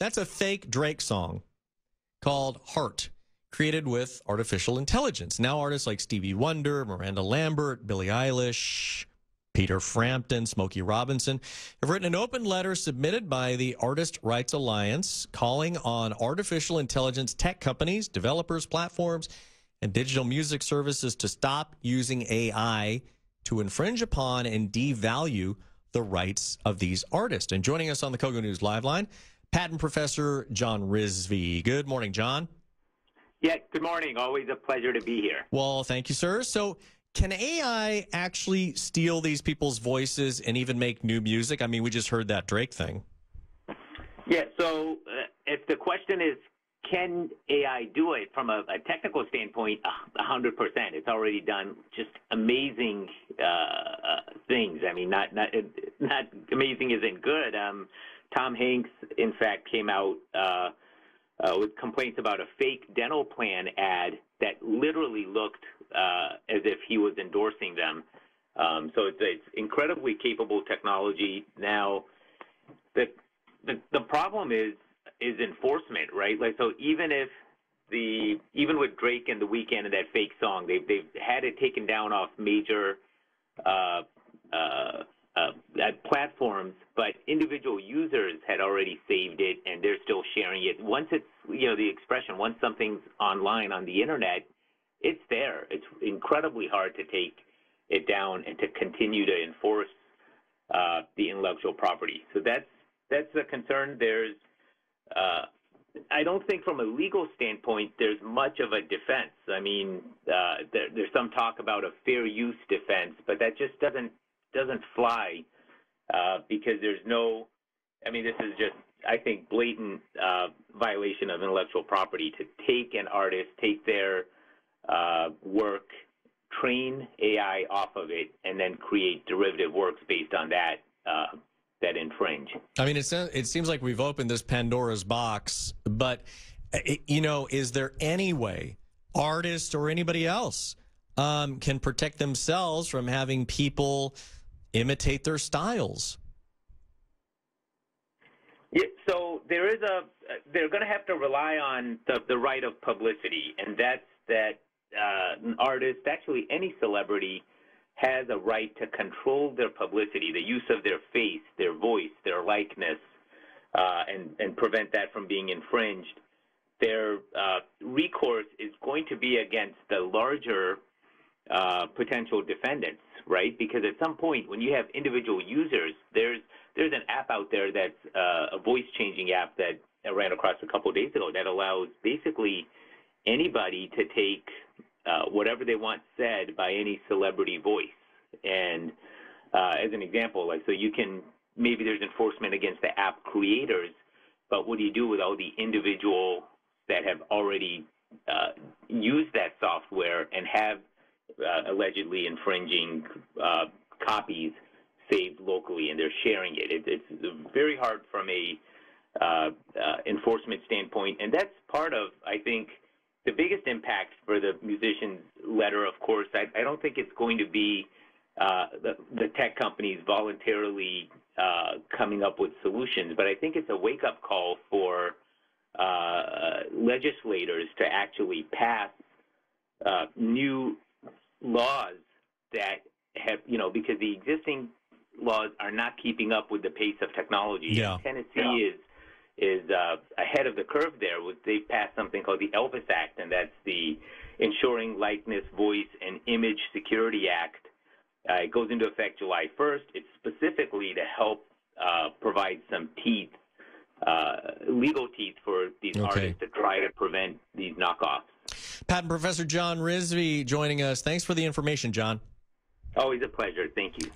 That's a fake Drake song called Heart, created with artificial intelligence. Now artists like Stevie Wonder, Miranda Lambert, Billie Eilish, Peter Frampton, Smokey Robinson have written an open letter submitted by the Artist Rights Alliance calling on artificial intelligence tech companies, developers, platforms, and digital music services to stop using AI to infringe upon and devalue the rights of these artists. And joining us on the Kogo News Live Line, patent professor John Rizvi. Good morning, John. Yeah, good morning. Always a pleasure to be here. Well, thank you, sir. So can AI actually steal these people's voices and even make new music? I mean, we just heard that Drake thing. Yeah, so if the question is, can AI do it from a technical standpoint, 100%. It's already done just amazing things. I mean, not amazing isn't good. Tom Hanks, in fact, came out with complaints about a fake dental plan ad that literally looked as if he was endorsing them. So it's incredibly capable technology. Now, the problem is enforcement, right? Like, so even with Drake and The Weeknd and that fake song, they've had it taken down off major platforms, but individual users had already saved it and they're still sharing it. Once it's, the expression, once something's online on the internet, it's there. It's incredibly hard to take it down and to continue to enforce the intellectual property. So that's a concern. There's I don't think from a legal standpoint there's much of a defense. I mean, there's some talk about a fair use defense, but that just doesn't fly because there's no. I mean, this is just, I think, blatant violation of intellectual property to take an artist, take their work, train AI off of it, and then create derivative works based on that. That infringe. I mean, it seems like we've opened this Pandora's box, but, is there any way artists or anybody else can protect themselves from having people imitate their styles? Yeah, so they're going to have to rely on the right of publicity, and that's that an artist, actually any celebrity, has a right to control their publicity, the use of their face, their voice, their likeness, and prevent that from being infringed. Their recourse is going to be against the larger potential defendants, right? Because at some point, when you have individual users, there's an app out there that's a voice-changing app that I ran across a couple of days ago that allows basically anybody to take whatever they want said by any celebrity voice. And as an example, like, so you can, maybe there's enforcement against the app creators, but what do you do with all the individuals that have already used that software and have allegedly infringing copies saved locally and they're sharing it? It's very hard from a enforcement standpoint, and that's part of, I think, the biggest impact for the musician's letter. Of course, I don't think it's going to be the tech companies voluntarily coming up with solutions, but I think it's a wake-up call for legislators to actually pass new laws that have, because the existing laws are not keeping up with the pace of technology. Yeah. Tennessee is ahead of the curve there. They passed something called the Elvis Act, and that's the Ensuring Likeness, Voice, and Image Security Act. It goes into effect July 1st. It's specifically to help provide some teeth, legal teeth for these artists to try to prevent these knockoffs. Patent Professor John Rizvi joining us. Thanks for the information, John. Always a pleasure. Thank you.